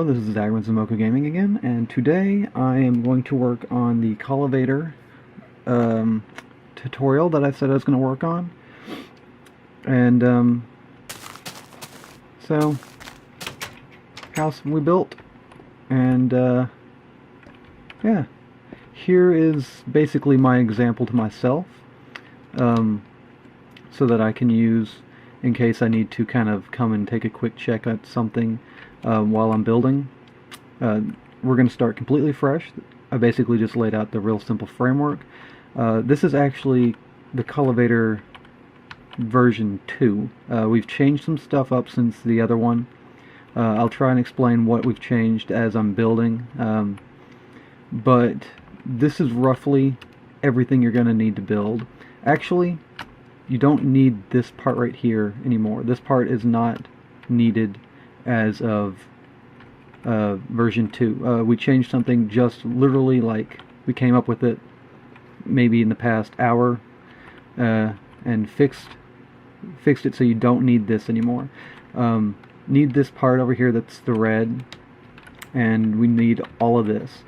Hello, this is Zagrom Zomoku Gaming again, and today I am going to work on the Collivator tutorial that I said I was going to work on. And so, house we built, and yeah, here is basically my example to myself, so that I can use in case I need to kind of come and take a quick check at something while I'm building. We're going to start completely fresh. I basically just laid out the real simple framework. This is actually the Collivator version 2. We've changed some stuff up since the other one. I'll try and explain what we've changed as I'm building, but this is roughly everything you're going to need to build. Actually, you don't need this part right here anymore. This part is not needed as of version 2. We changed something just literally, like, we came up with it maybe in the past hour, and fixed it so you don't need this anymore. Need this part over here that's the red, and we need all of this.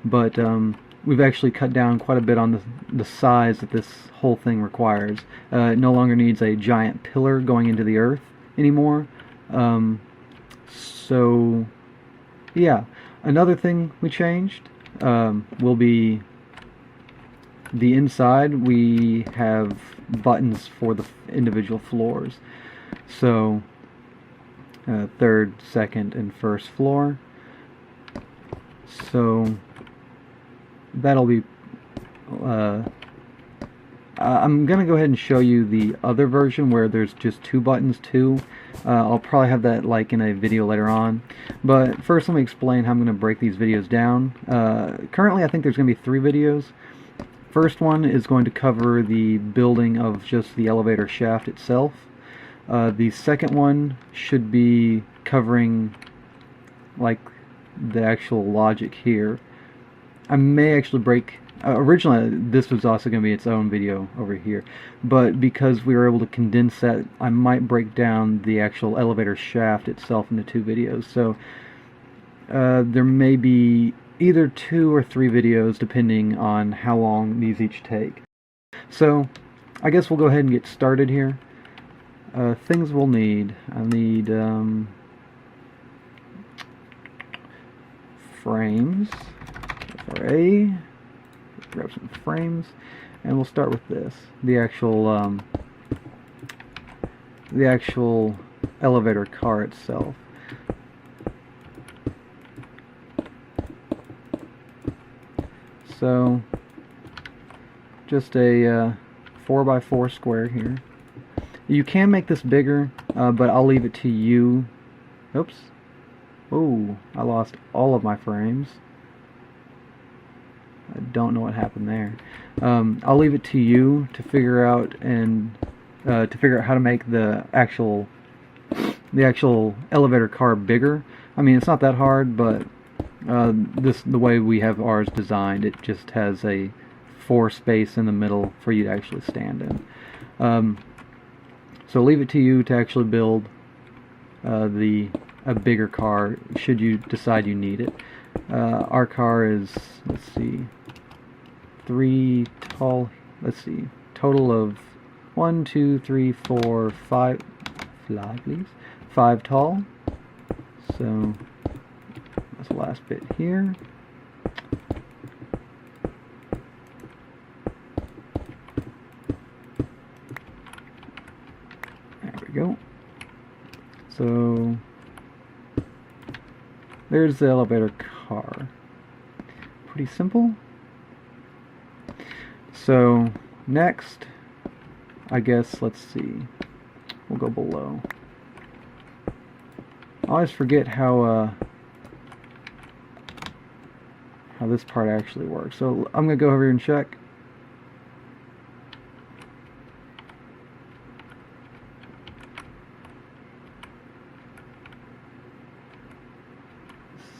But we've actually cut down quite a bit on the size that this whole thing requires. It no longer needs a giant pillar going into the earth anymore. So yeah, another thing we changed will be the inside. We have buttons for the individual floors. So third, second, and first floor. So that'll be I'm gonna go ahead and show you the other version where there's just 2 buttons too. I'll probably have that like in a video later on, but first let me explain how I'm gonna break these videos down. Currently I think there's gonna be 3 videos. First one is going to cover the building of just the elevator shaft itself. The second one should be covering like the actual logic here. I may actually break... originally this was also going to be its own video over here, but because we were able to condense that, I might break down the actual elevator shaft itself into 2 videos. So there may be either 2 or 3 videos depending on how long these each take. So I guess we'll go ahead and get started here. Things we'll need. I need frames. FRA. Grab some frames, and we'll start with this. The actual elevator car itself. So just a 4x4 square here. You can make this bigger, but I'll leave it to you. Oops. Oh, I lost all of my frames. I don't know what happened there. I'll leave it to you to figure out how to make the actual elevator car bigger. I mean, it's not that hard, but the way we have ours designed, it just has a 4 space in the middle for you to actually stand in. So leave it to you to actually build a bigger car should you decide you need it. Our car is, let's see, 3 tall, let's see, total of 1, 2, 3, 4, 5, fly please, 5 tall. So that's the last bit here. There we go. So there's the elevator car. Pretty simple. So next, I guess, let's see, we'll go below. I always forget how this part actually works. So I'm gonna go over here and check.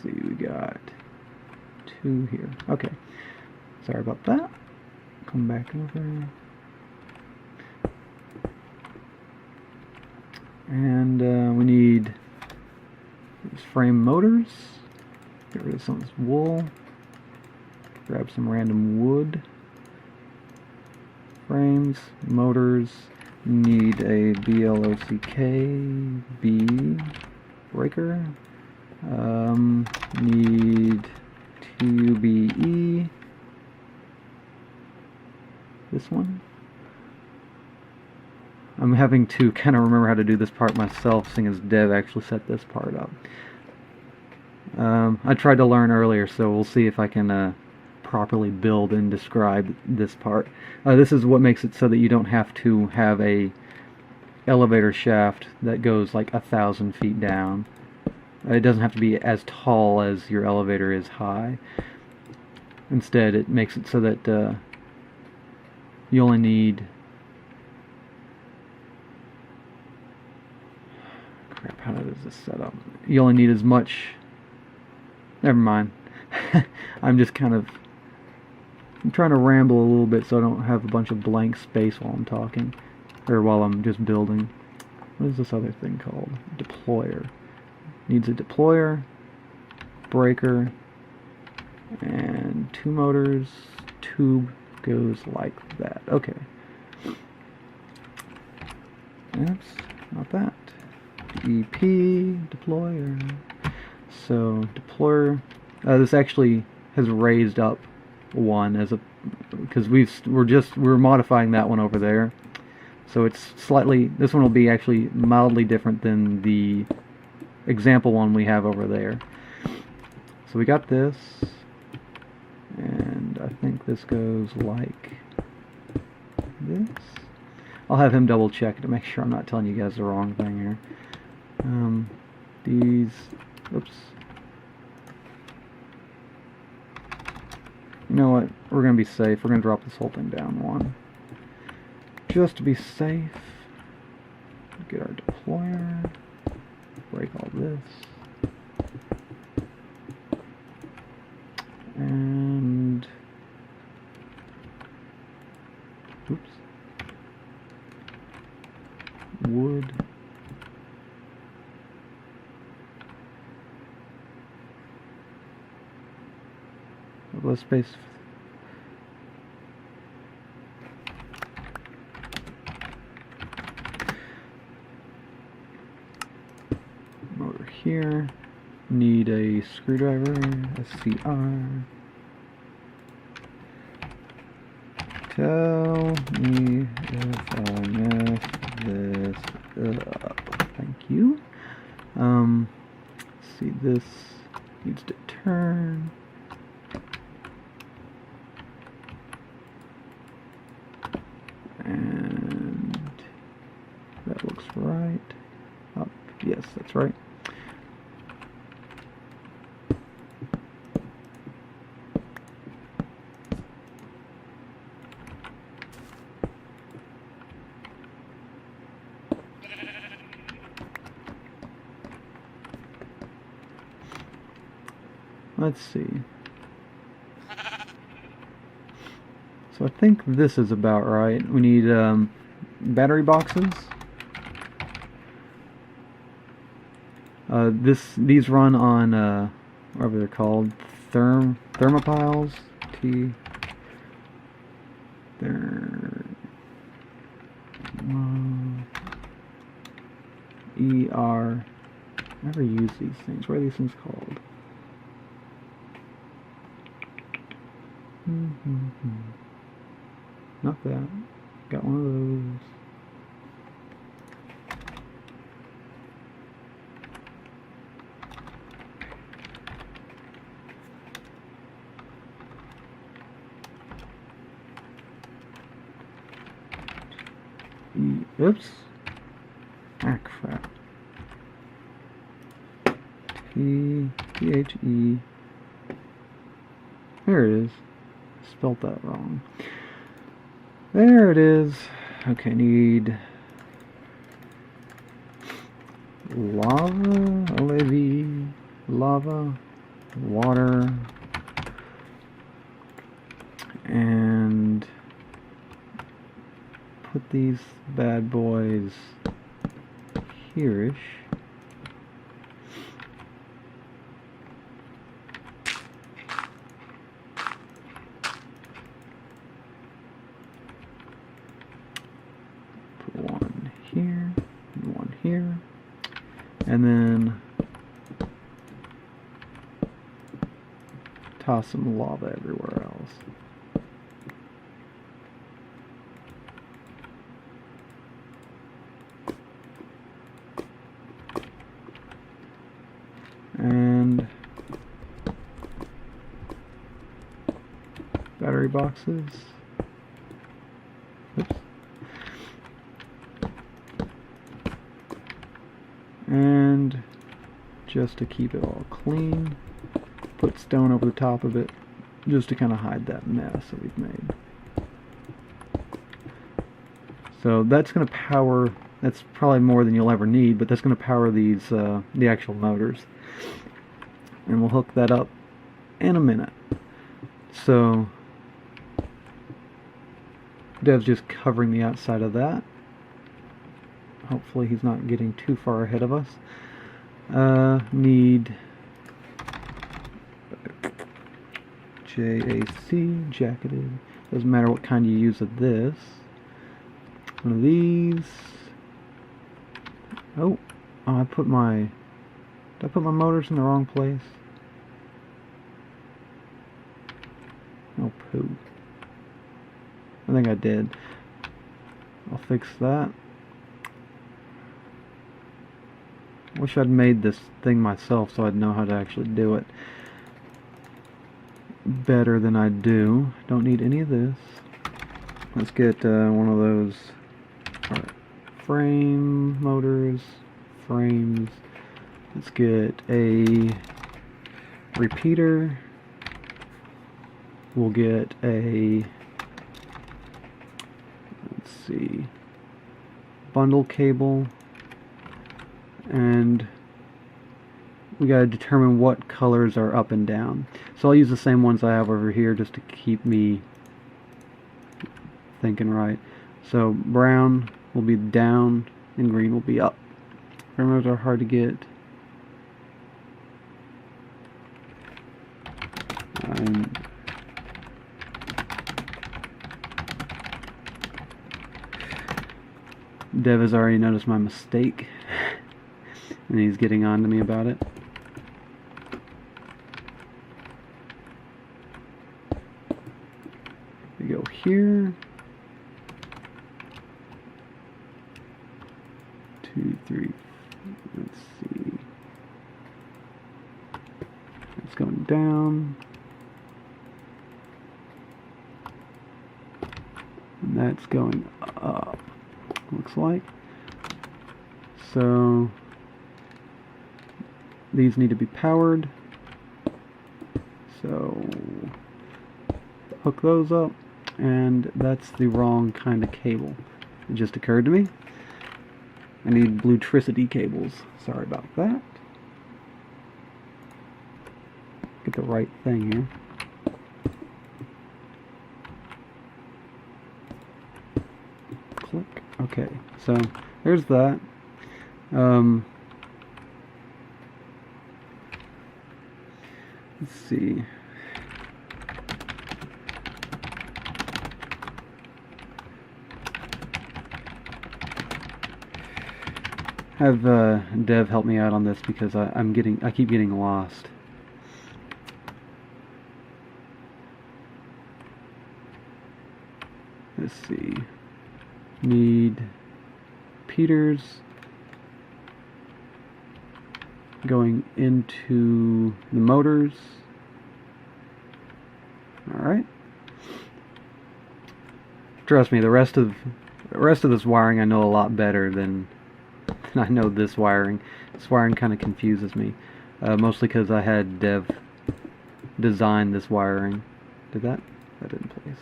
See, we got 2 here. Okay, sorry about that. Come back over, and we need Just frame motors. Get rid of some of this wool. Grab some random wood. Frames, motors. Need a BLOCK breaker. Need TUBE. This one. I'm having to kind of remember how to do this part myself, seeing as Dev actually set this part up. I tried to learn earlier, so we'll see if I can properly build and describe this part. This is what makes it so that you don't have to have a elevator shaft that goes like 1,000 feet down. It doesn't have to be as tall as your elevator is high. Instead, it makes it so that you only need... Crap, how does this set up? You only need as much... Never mind. I'm just kind of... I'm trying to ramble a little bit so I don't have a bunch of blank space while I'm talking. Or while I'm just building. What is this other thing called? Deployer. Needs a deployer, breaker, and 2 motors. Tube goes like that. Okay. Oops, not that. EP, deployer. So, deployer. This actually has raised up one as a... because we're modifying that one over there. So it's slightly... this one will be actually mildly different than the example one we have over there. So we got this, and I think this goes like this. I'll have him double check to make sure I'm not telling you guys the wrong thing here. These, oops. You know what, we're going to be safe. We're going to drop this whole thing down one. Just to be safe. Get our deployer. Break all this. And... oops. Wood. Less space. Motor here. Need a screwdriver, a CR. Tell me if I messed this up. Thank you. See, this needs to turn. And that looks right. Up. Yes, that's right. Let's see. So I think this is about right. We need battery boxes. These run on whatever they're called, thermopiles. ER. Never use these things. What are these things called? Not that. Got one of those. Oops. Ah, crap. T-H-E. There it is. Spelled that wrong. There it is. Okay, need lava, water, and put these bad boys here-ish. here, and one here, and then toss some lava everywhere else. And battery boxes. Oops. And just to keep it all clean, put stone over the top of it, just to kind of hide that mess that we've made. So that's going to power, that's probably more than you'll ever need, but that's going to power these, the actual motors. And we'll hook that up in a minute. So Dev's just covering the outside of that. Hopefully he's not getting too far ahead of us. Need JAC, jacketed. Doesn't matter what kind you use of this. One of these. Oh, I put my... Did I put my motors in the wrong place? Oh, poo. I think I did. I'll fix that. Wish I'd made this thing myself so I'd know how to actually do it better than I do. Don't need any of this. Let's get one of those frame motors, frames. Let's get a repeater. We'll get a, let's see, bundle cable, and we gotta determine what colors are up and down. So I'll use the same ones I have over here just to keep me thinking right. So brown will be down and green will be up. Remember, they're hard to get. Dev has already noticed my mistake and he's getting on to me about it. We go here. 2, 3. Let's see. It's going down. And that's going up. Looks like. So these need to be powered. So hook those up, and that's the wrong kind of cable. It just occurred to me. I need bluetricity cables. Sorry about that. Get the right thing here. Click. Okay, so there's that. Let's see. Have Dev help me out on this because I keep getting lost. Let's see. Need repeaters going into the motors. Alright. Trust me, the rest of this wiring I know a lot better than I know this wiring. This wiring kind of confuses me. Mostly because I had Dev design this wiring. Did that? That didn't place.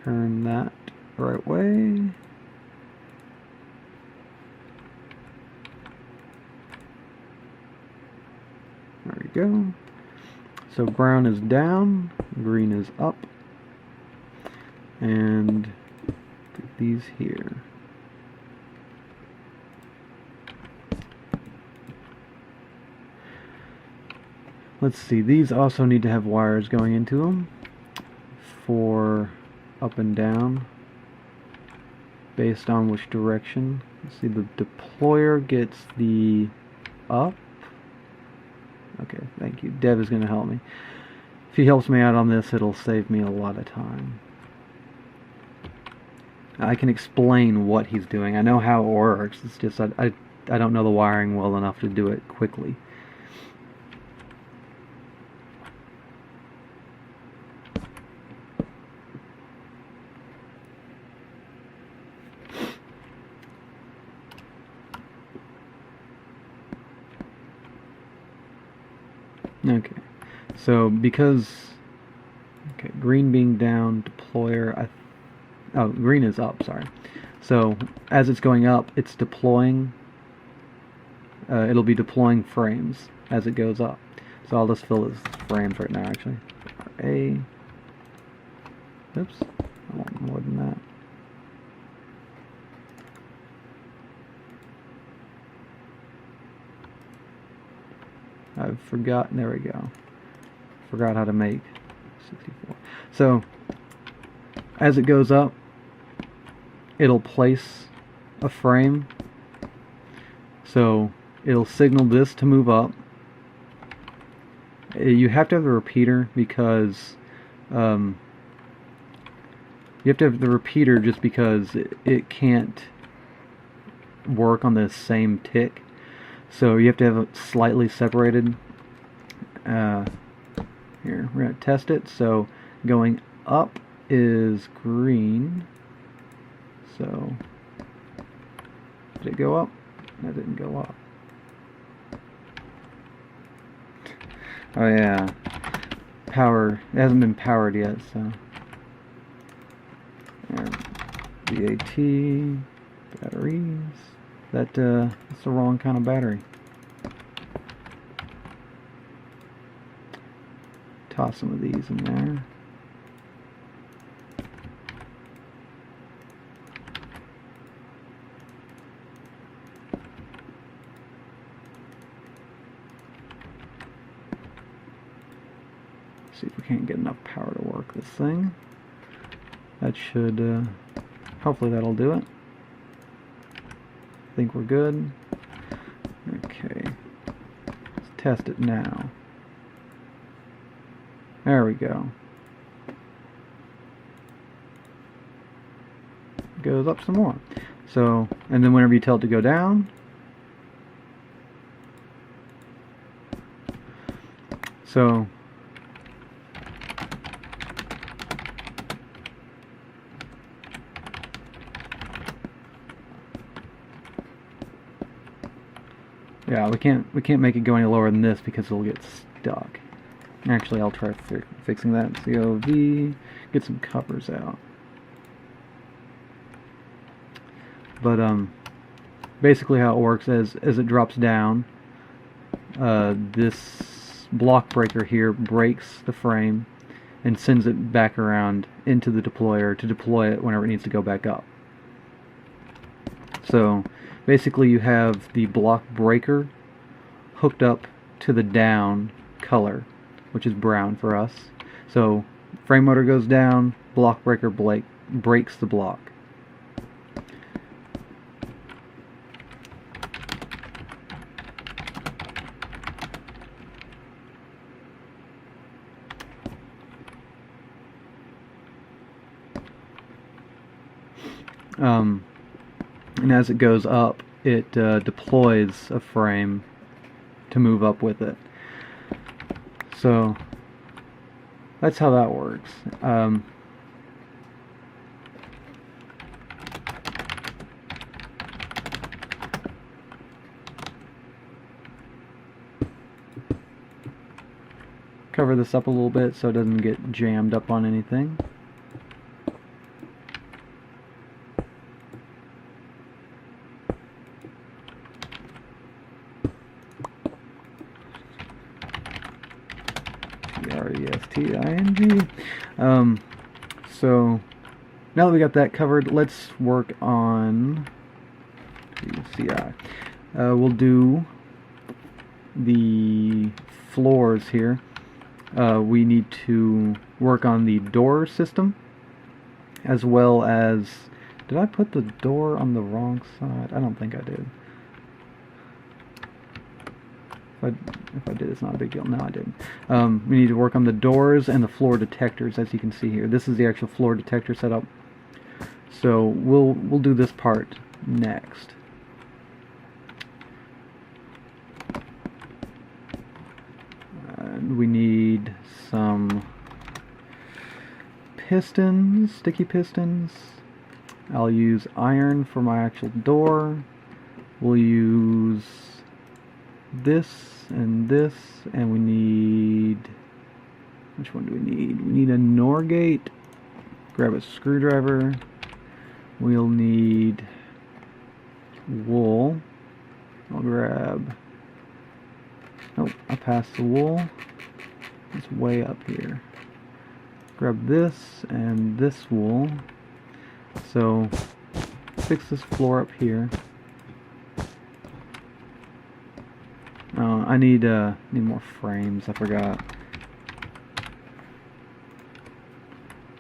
Turn that the right way. There we go. So brown is down, green is up, and put these here. Let's see, these also need to have wires going into them for up and down. based on which direction. Let's see, the deployer gets the up. Okay, thank you. Dev is going to help me. If he helps me out on this, it'll save me a lot of time. I can explain what he's doing. I know how it works. It's just I don't know the wiring well enough to do it quickly. Okay, so because green being down, deployer. Oh, green is up. Sorry. So as it's going up, it's deploying. It'll be deploying frames as it goes up. So I'll just fill this frames right now. Actually, Oops, I want more than that. I've forgotten. There we go. Forgot how to make 64. So as it goes up, it'll place a frame. So it'll signal this to move up. You have to have the repeater because you have to have the repeater just because it can't work on the same tick. So you have to have it slightly separated. Here, we're going to test it. So going up is green. So did it go up? That didn't go up. Oh yeah, power. It hasn't been powered yet, so. v.2 batteries. That's the wrong kind of battery. Toss some of these in there. See if we can't get enough power to work this thing. That should, hopefully that'll do it. I think we're good. Okay, let's test it now. There we go. Goes up some more. So, and then whenever you tell it to go down, so yeah, we can't make it go any lower than this because it'll get stuck. Actually, I'll try fixing that. COV, get some covers out. But basically how it works is as it drops down, this block breaker here breaks the frame and sends it back around into the deployer to deploy it whenever it needs to go back up. So basically you have the block breaker hooked up to the down color, which is brown for us. So frame motor goes down, block breaker breaks the block. And as it goes up, it deploys a frame to move up with it. So that's how that works. Cover this up a little bit so it doesn't get jammed up on anything. RESTING. So now that we got that covered, let's work on CI. We'll do the floors here. We need to work on the door system as well as Did I put the door on the wrong side? I don't think I did. If I did, it's not a big deal. No, I didn't. We need to work on the doors and the floor detectors, as you can see here. This is the actual floor detector setup. So we'll do this part next. We need some pistons, sticky pistons. I'll use iron for my actual door. We'll use this, and we need... Which one do we need? We need a NOR gate. Grab a screwdriver. We'll need wool. I'll grab... Oh, I passed the wool. It's way up here. Grab this and this wool. So, fix this floor up here. I need more frames, I forgot.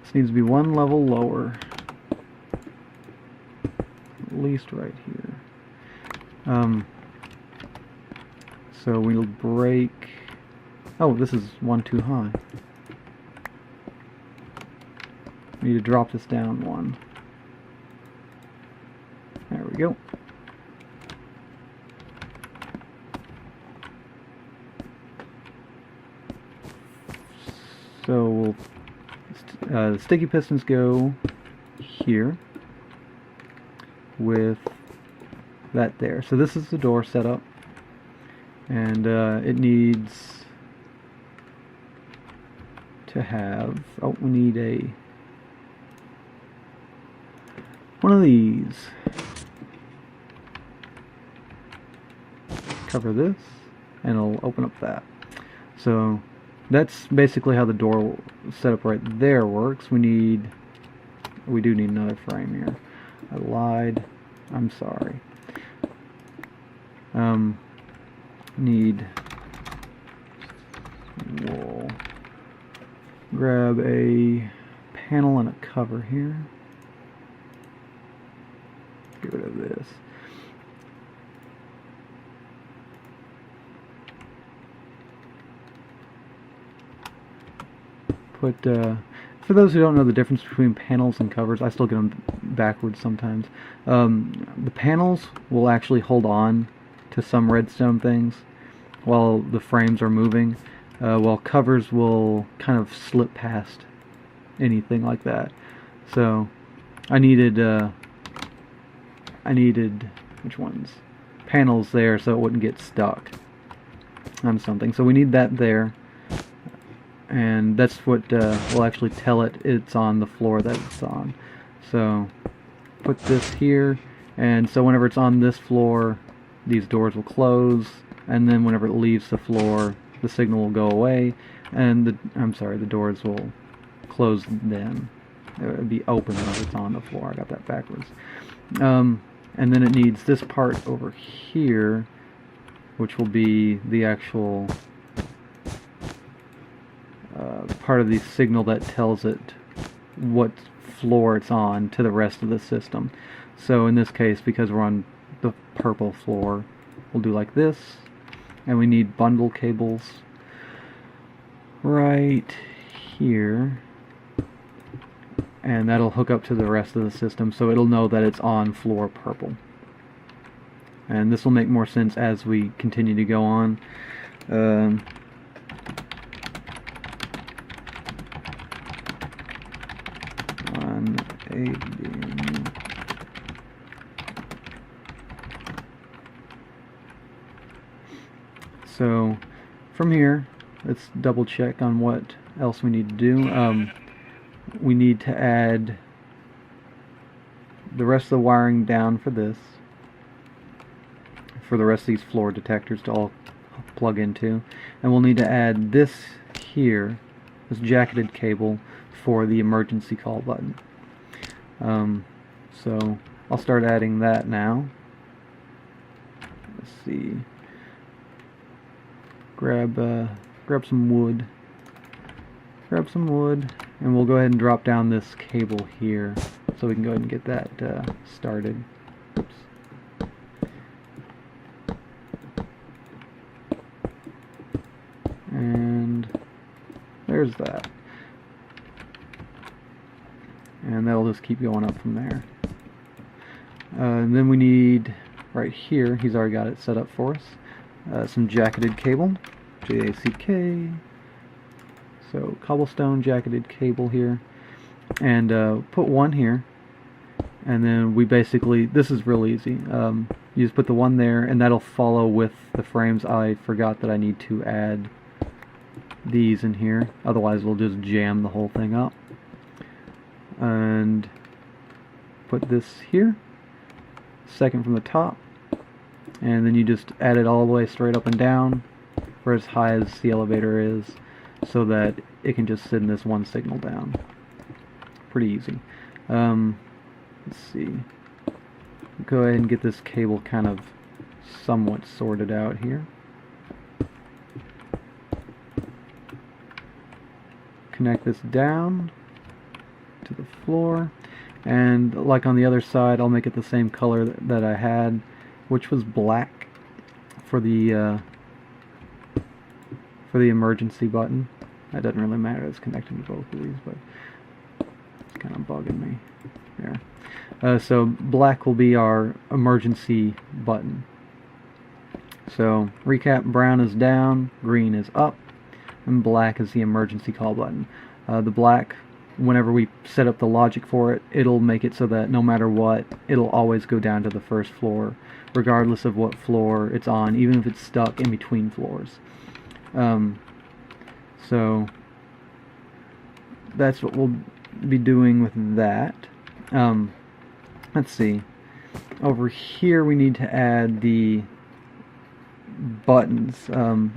This needs to be one level lower. At least right here. So we'll break... Oh, this is one too high. We need to drop this down one. There we go. So we'll the sticky pistons go here with that there. So this is the door setup, and it needs to have... Oh, we need one of these. Cover this, and it'll open up that. So that's basically how the door setup right there works. We do need another frame here. I lied. I'm sorry. Need wool. Grab a panel and a cover here. Get rid of this. For those who don't know the difference between panels and covers, I still get them backwards sometimes. The panels will actually hold on to some redstone things while the frames are moving, while covers will kind of slip past anything like that. So I needed which ones? Panels there so it wouldn't get stuck on something. So we need that there. And that's what will actually tell it it's on the floor that it's on. So put this here, and so whenever it's on this floor, these doors will close, and then whenever it leaves the floor, the signal will go away, and the doors will close then. It would be open whenever it's on the floor. I got that backwards. And then it needs this part over here, which will be the actual part of the signal that tells it what floor it's on to the rest of the system. So in this case, because we're on the purple floor, we'll do like this, and we need bundle cables right here, and that'll hook up to the rest of the system, so it'll know that it's on floor purple. And this will make more sense as we continue to go on. 180. So from here, let's double check on what else we need to do. We need to add the rest of the wiring down for this, for the rest of these floor detectors to all plug into, and we'll need to add this here, this jacketed cable, for the emergency call button. So I'll start adding that now. Let's see. Grab some wood. Grab some wood, and we'll go ahead and drop down this cable here. So we can go ahead and get that started. Oops. And there's that. And that'll just keep going up from there. And then we need, right here, he's already got it set up for us, some jacketed cable, J-A-C-K. So cobblestone jacketed cable here, and put one here, and then we basically, this is real easy. You just put the one there, and that'll follow with the frames. I forgot that I need to add these in here, otherwise we'll just jam the whole thing up. And put this here, second from the top, and then you just add it all the way straight up and down for as high as the elevator is, so that it can just send this one signal down. Pretty easy. Let's see. Go ahead and get this cable kind of somewhat sorted out here. Connect this down to the floor, and like on the other side, I'll make it the same color that I had, which was black, for the emergency button. That doesn't really matter, it's connected to both of these, but it's kind of bugging me. There. So black will be our emergency button. So recap, brown is down, green is up, and black is the emergency call button. The black, whenever we set up the logic for it, it'll make it so that no matter what, it'll always go down to the first floor, regardless of what floor it's on, even if it's stuck in between floors. So that's what we'll be doing with that. Let's see. Over here we need to add the buttons.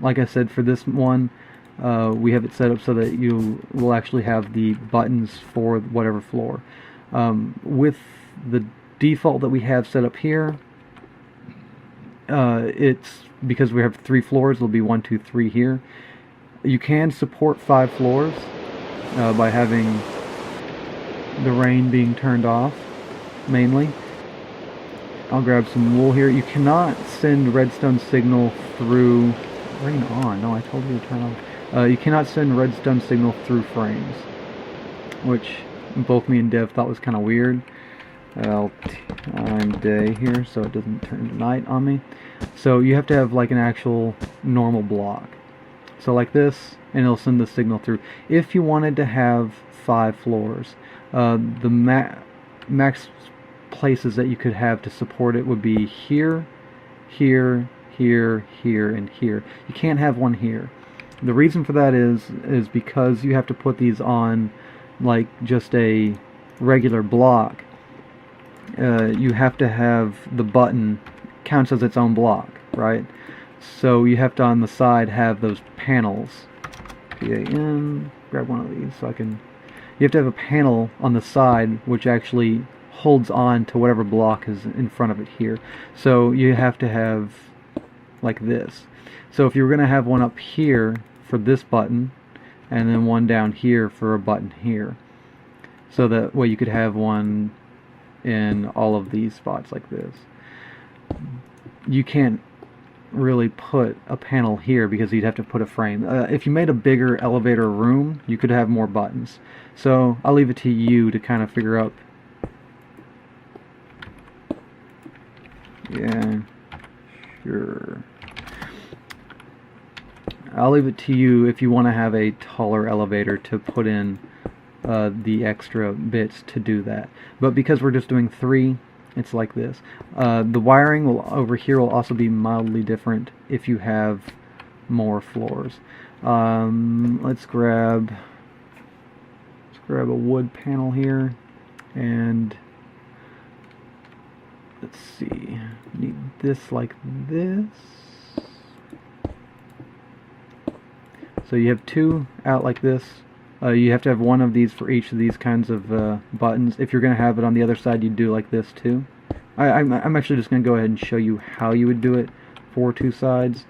Like I said, for this one, we have it set up so that you will actually have the buttons for whatever floor. With the default that we have set up here, it's because we have 3 floors, it'll be 1, 2, 3 here. You can support 5 floors by having the rain being turned off, mainly. I'll grab some wool here. You cannot send redstone signal through... Rain on. No, I told you to turn on. You cannot send redstone signal through frames, which both me and Dev thought was kind of weird. I'll time day here so it doesn't turn to night on me. So you have to have like an actual normal block. So like this, and it'll send the signal through. If you wanted to have 5 floors, the max places that you could have to support it would be here, here, here, here, and here. You can't have one here. The reason for that is because you have to put these on like just a regular block. You have to have the button counts as its own block, right? So you have to on the side have those panels. PAN, grab one of these so I can... You have to have a panel on the side which actually holds on to whatever block is in front of it here. So you have to have like this. So if you were going to have one up here for this button, and then one down here for a button here, so that way you could have one in all of these spots like this. You can't really put a panel here because you'd have to put a frame. If you made a bigger elevator room, you could have more buttons. So I'll leave it to you to kind of figure out. Yeah, sure. I'll leave it to you if you want to have a taller elevator to put in the extra bits to do that. But because we're just doing 3, it's like this. The wiring over here will also be mildly different if you have more floors. Let's grab a wood panel here, and let's see. Need this like this. So you have 2 out like this. You have to have one of these for each of these kinds of buttons. If you're going to have it on the other side, you do like this too. I'm actually just going to go ahead and show you how you would do it for 2 sides,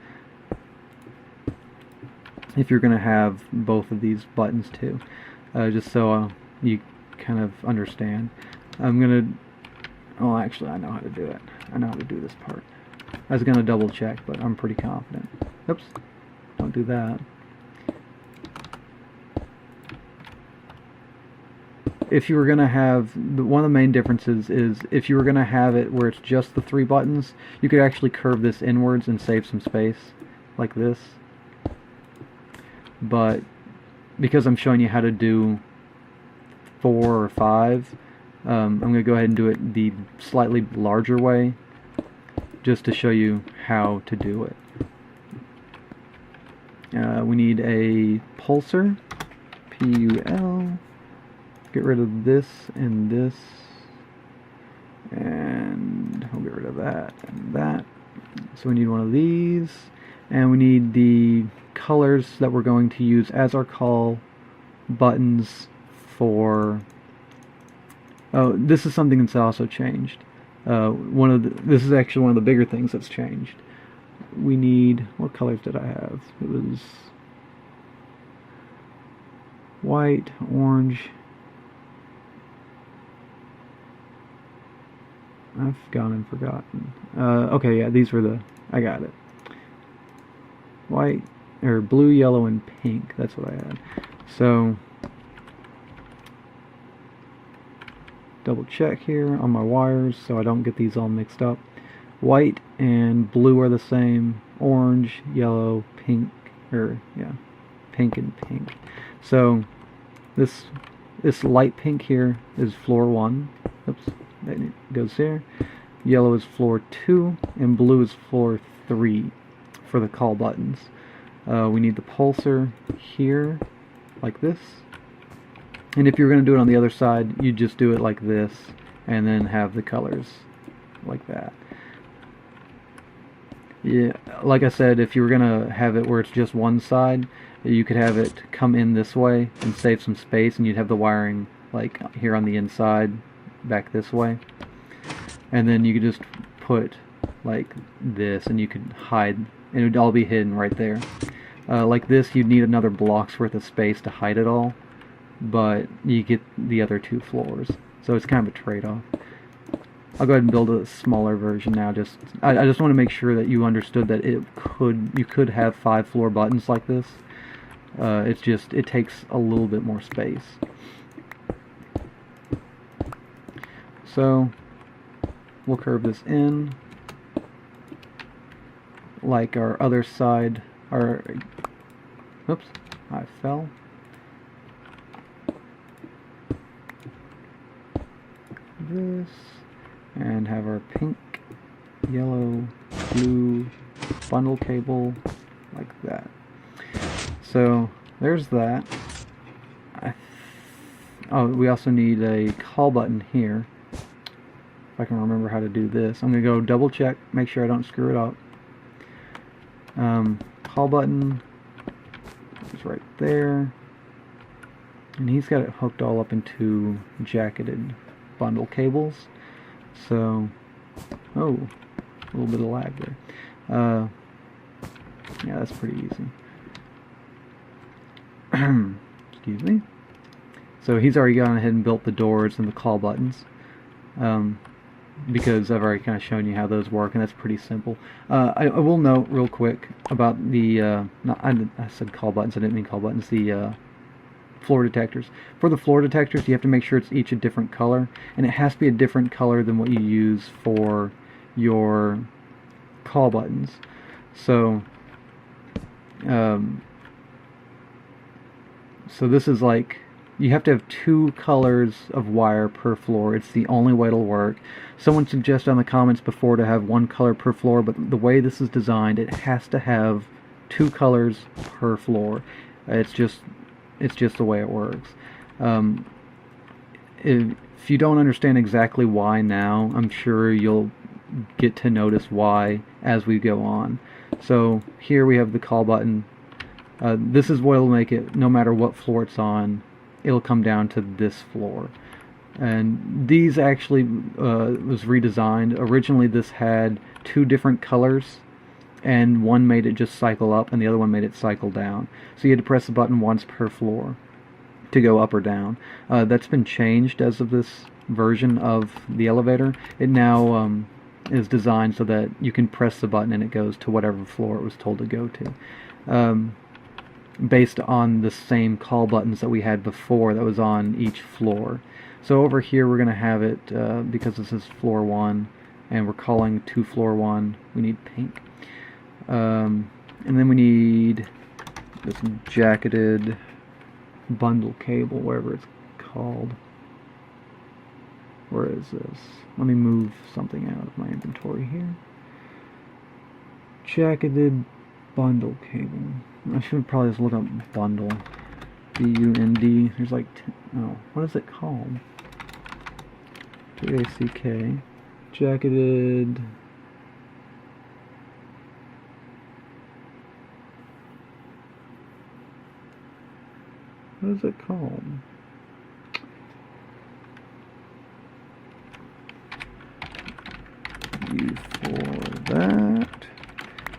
if you're going to have both of these buttons too, just so you kind of understand. I'm gonna, oh actually I know how to do it. I know how to do this part. I was gonna double check, but I'm pretty confident. Oops, don't do that. If you were going to have, one of the main differences is if you were going to have it where it's just the 3 buttons, you could actually curve this inwards and save some space, like this. But because I'm showing you how to do 4 or 5, I'm going to go ahead and do it the slightly larger way, just to show you how to do it. We need a pulsar, P-U-L. Get rid of this and this, and we'll get rid of that and that. So we need one of these, and we need the colors that we're going to use as our call buttons for. Oh, this is something that's also changed. This is actually one of the bigger things that's changed. We need, what colors did I have? It was white, orange. I've gone and forgotten. Okay, yeah, these were the, I got it. White, or blue, yellow, and pink. That's what I had. So, double check here on my wires so I don't get these all mixed up. White and blue are the same. Orange, yellow, pink, or yeah, pink and pink. So, this light pink here is floor 1. Oops. That goes there. Yellow is floor 2, and blue is floor 3 for the call buttons. We need the pulsar here, like this. And if you're going to do it on the other side, you just do it like this, and then have the colors like that. Yeah, like I said, if you were going to have it where it's just one side, you could have it come in this way and save some space, and you'd have the wiring like here on the inside, back this way, and then you could just put like this, and you could hide, and it would all be hidden right there. Like this, you'd need another block's worth of space to hide it all, but you get the other 2 floors, so it's kind of a trade-off. I'll go ahead and build a smaller version now. I just want to make sure that you understood that you could have 5 floor buttons like this. It takes a little bit more space. So we'll curve this in like our other side. Oops, I fell. This, and have our pink, yellow, blue bundle cable like that. So there's that. Oh, we also need a call button here. If I can remember how to do this. I'm going to go double check, make sure I don't screw it up. Call button is right there. And he's got it hooked all up into jacketed bundle cables. So, oh, a little bit of lag there. Yeah, that's pretty easy. Excuse me. So he's already gone ahead and built the doors and the call buttons. Because I've already kind of shown you how those work, and that's pretty simple. I will note real quick about the, I said call buttons, I didn't mean call buttons, the floor detectors. For the floor detectors, you have to make sure it's each a different color, and it has to be a different color than what you use for your call buttons. So, so this is like, you have to have 2 colors of wire per floor. It's the only way it'll work. Someone suggested on the comments before to have 1 color per floor, but the way this is designed, it has to have 2 colors per floor. It's just the way it works. If you don't understand exactly why now, I'm sure you'll get to notice why as we go on. So here we have the call button. This is what will make it, no matter what floor it's on, it'll come down to this floor. And these actually was redesigned. Originally this had 2 different colors, and one made it just cycle up and the other one made it cycle down. So you had to press the button once per floor to go up or down. That's been changed as of this version of the elevator. It now is designed so that you can press the button and it goes to whatever floor it was told to go to, based on the same call buttons that we had before that was on each floor. So over here we're going to have it, because this is floor 1 and we're calling to floor 1, we need pink. And then we need this jacketed bundle cable, wherever it's called. Where is this? Let me move something out of my inventory here. Jacketed bundle cable. I should probably just look up bundle. B-U-N-D. There's like, oh, what is it called? J-A-C-K. Jacketed. What is it called? U for that.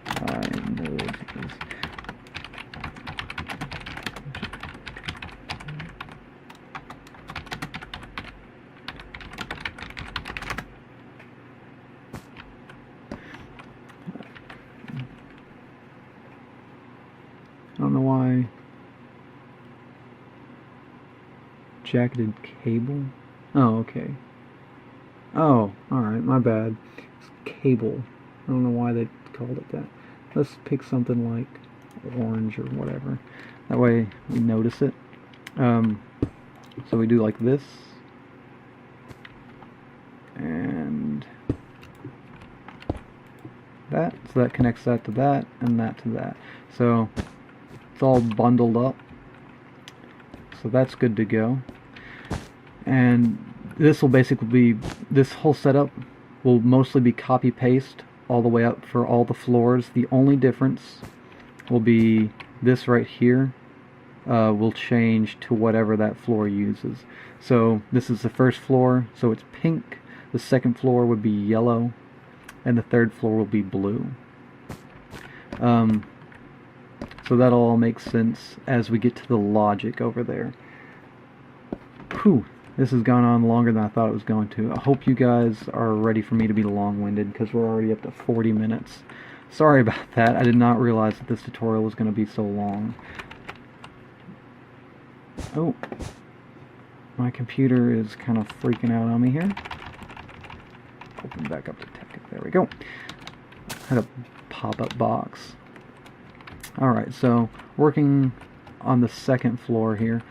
I know it is. I don't know why. Jacketed cable? Oh, okay. Oh, alright, my bad. It's cable. I don't know why they called it that. Let's pick something like orange or whatever. That way we notice it. So we do like this. And that. So that connects that to that, and that to that. So it's all bundled up. So that's good to go. And this will basically be, this whole setup will mostly be copy paste all the way up for all the floors. The only difference will be this right here will change to whatever that floor uses. So this is the first floor, so it's pink. The second floor would be yellow, and the third floor will be blue. So that'll all make sense as we get to the logic over there. Whew, this has gone on longer than I thought it was going to. I hope you guys are ready for me to be long-winded, because we're already up to 40 minutes. Sorry about that. I did not realize that this tutorial was going to be so long. Oh, my computer is kind of freaking out on me here. Open back up to Tekkit. There we go. Had a pop-up box. Alright, so working on the second floor here.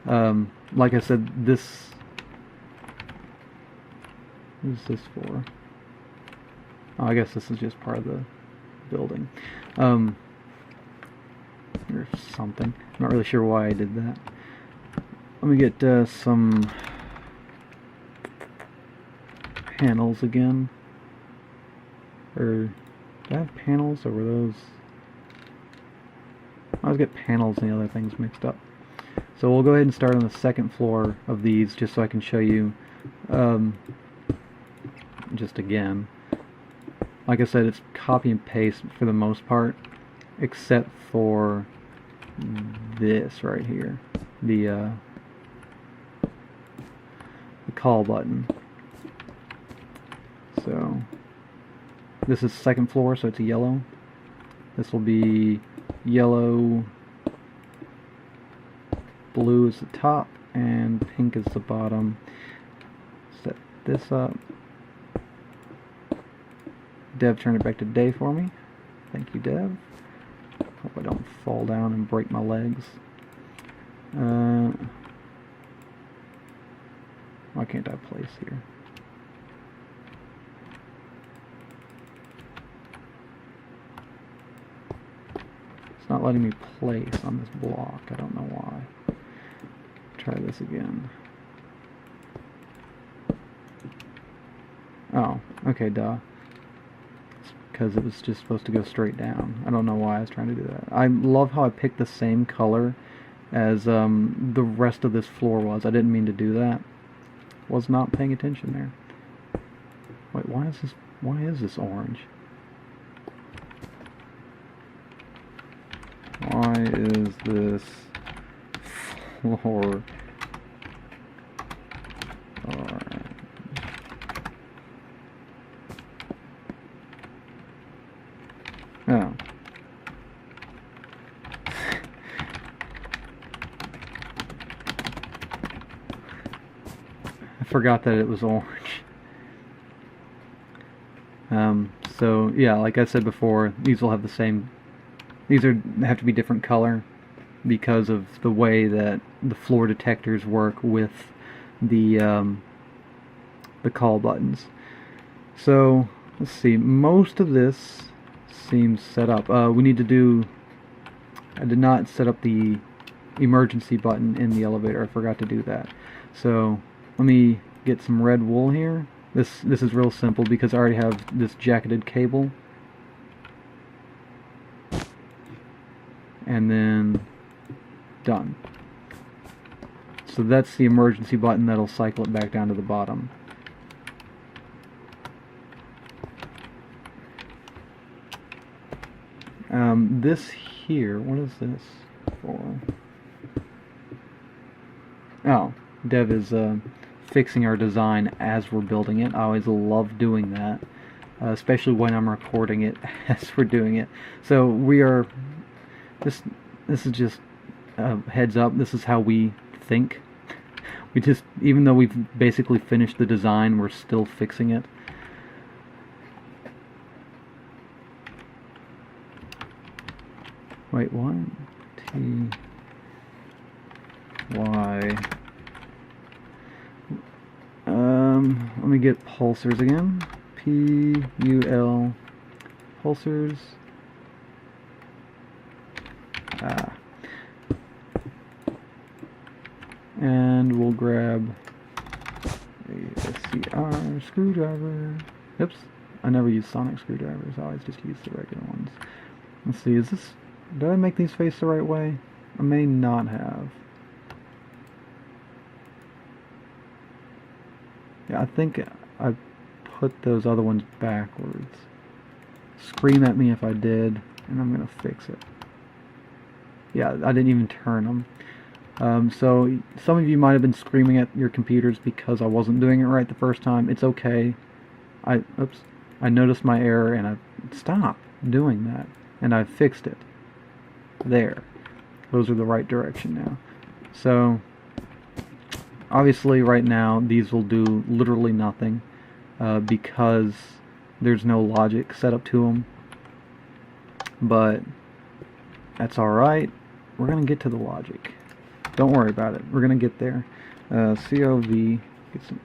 Like I said, this... What is this for? Oh, I guess this is just part of the building. Or something. I'm not really sure why I did that. Let me get some panels again. Or, did I have panels, or were those... I always get panels and the other things mixed up. So we'll go ahead and start on the second floor of these, just so I can show you, just again. Like I said, it's copy and paste for the most part, except for this right here, the call button. So this is second floor, so it's yellow. This will be yellow, blue is the top, and pink is the bottom. Set this up. Dev, turn it back to day for me. Thank you, Dev. Hope I don't fall down and break my legs. Why can't I place here? It's not letting me place on this block. I don't know why. Try this again. Oh, okay, duh. It's because it was just supposed to go straight down. I don't know why I was trying to do that. I love how I picked the same color as the rest of this floor was. I didn't mean to do that. Was not paying attention there. Wait, why is this orange? Why is this floor orange? Oh. I forgot that it was orange. So yeah, like I said before, these will have the same. These have to be different color because of the way that the floor detectors work with the call buttons. So let's see. Most of this seems set up. We need to do. I did not set up the emergency button in the elevator. I forgot to do that. So let me get some red wool here. This is real simple because I already have this jacketed cable. And then done. So that's the emergency button that'll cycle it back down to the bottom. This here, what is this for? Oh, Dev is fixing our design as we're building it. I always love doing that, especially when I'm recording it as we're doing it. So we are, this is just a heads up, this is how we think. We just, even though we've basically finished the design, we're still fixing it. Wait, what? T Y. Let me get pulsars again. P-U-L pulsars. And we'll grab a SCR screwdriver. Oops, I never use sonic screwdrivers. I always just use the regular ones. Let's see, is this... Did I make these face the right way? I may not have. Yeah, I think I put those other ones backwards. Scream at me if I did, and I'm gonna fix it. Yeah, I didn't even turn them. So some of you might have been screaming at your computers because I wasn't doing it right the first time. It's okay. I noticed my error and I stopped doing that, and I fixed it. There. Those are the right direction now. So obviously right now these will do literally nothing because there's no logic set up to them. But that's alright. We're going to get to the logic. Don't worry about it. We're going to get there. COV. Get some.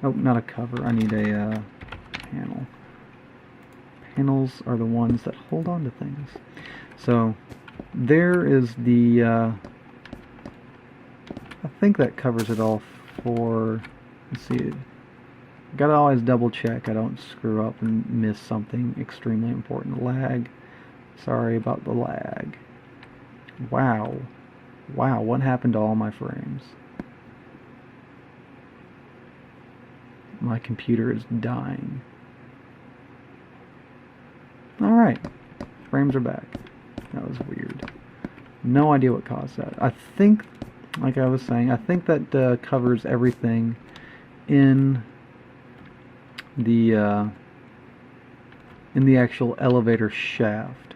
Oh, not a cover. I need a panel. Panels are the ones that hold on to things. So there is the. I think that covers it all for. Let's see. Gotta always double check I don't screw up and miss something extremely important. Lag. Sorry about the lag. Wow. Wow, what happened to all my frames? My computer is dying. Alright. Frames are back. That was weird. No idea what caused that. I think, like I was saying, I think that covers everything in the actual elevator shaft.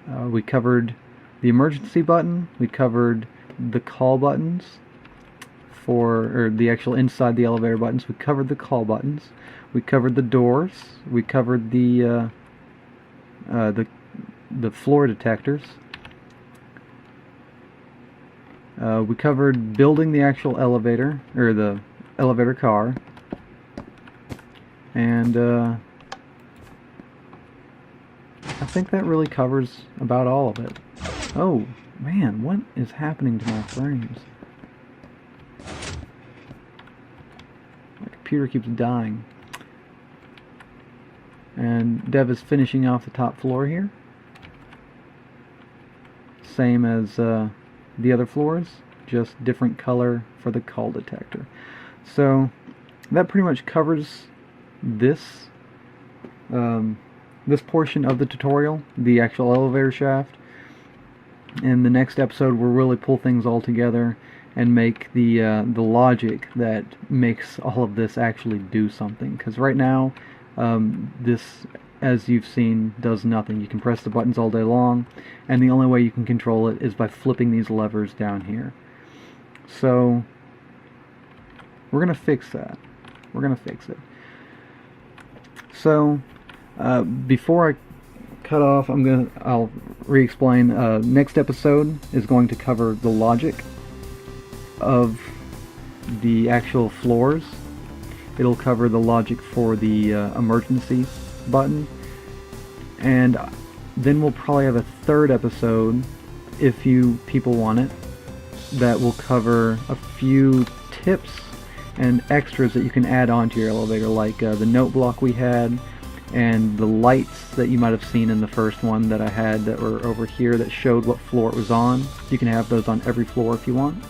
We covered the emergency button, we covered the call buttons or the actual inside the elevator buttons, we covered the call buttons, we covered the doors, we covered the floor detectors, we covered building the actual elevator, or the elevator car, and I think that really covers about all of it. Oh, man, what is happening to my frames? My computer keeps dying. And Dev is finishing off the top floor here. Same as the other floors, just different color for the call detector. So, that pretty much covers this, this portion of the tutorial, the actual elevator shaft. In the next episode, we'll really pull things all together and make the logic that makes all of this actually do something. Because right now, This, as you've seen, does nothing. You can press the buttons all day long, and the only way you can control it is by flipping these levers down here. So we're going to fix that. We're going to fix it. So before I cut off, I'll re-explain. Next episode is going to cover the logic of the actual floors. It'll cover the logic for the emergency button, and then we'll probably have a third episode, if you people want it, that will cover a few tips and extras that you can add on to your elevator, like the note block we had, and the lights that you might have seen in the first one that I had that were over here that showed what floor it was on. You can have those on every floor if you want.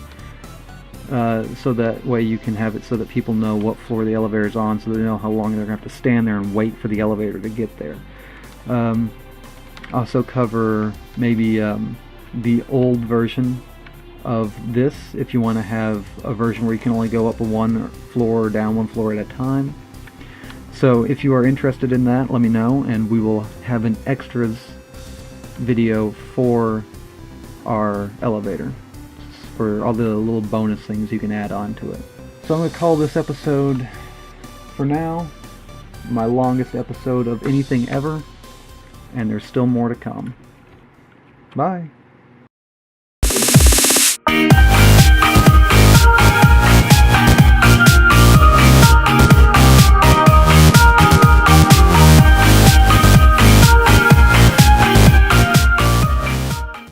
So that way you can have it so that people know what floor the elevator is on, so they know how long they're going to have to stand there and wait for the elevator to get there. Also cover maybe the old version of this, if you want to have a version where you can only go up one floor or down one floor at a time. So if you are interested in that, let me know, and we will have an extras video for our elevator, for all the little bonus things you can add on to it. So I'm going to call this episode, for now, my longest episode of anything ever, and there's still more to come. Bye!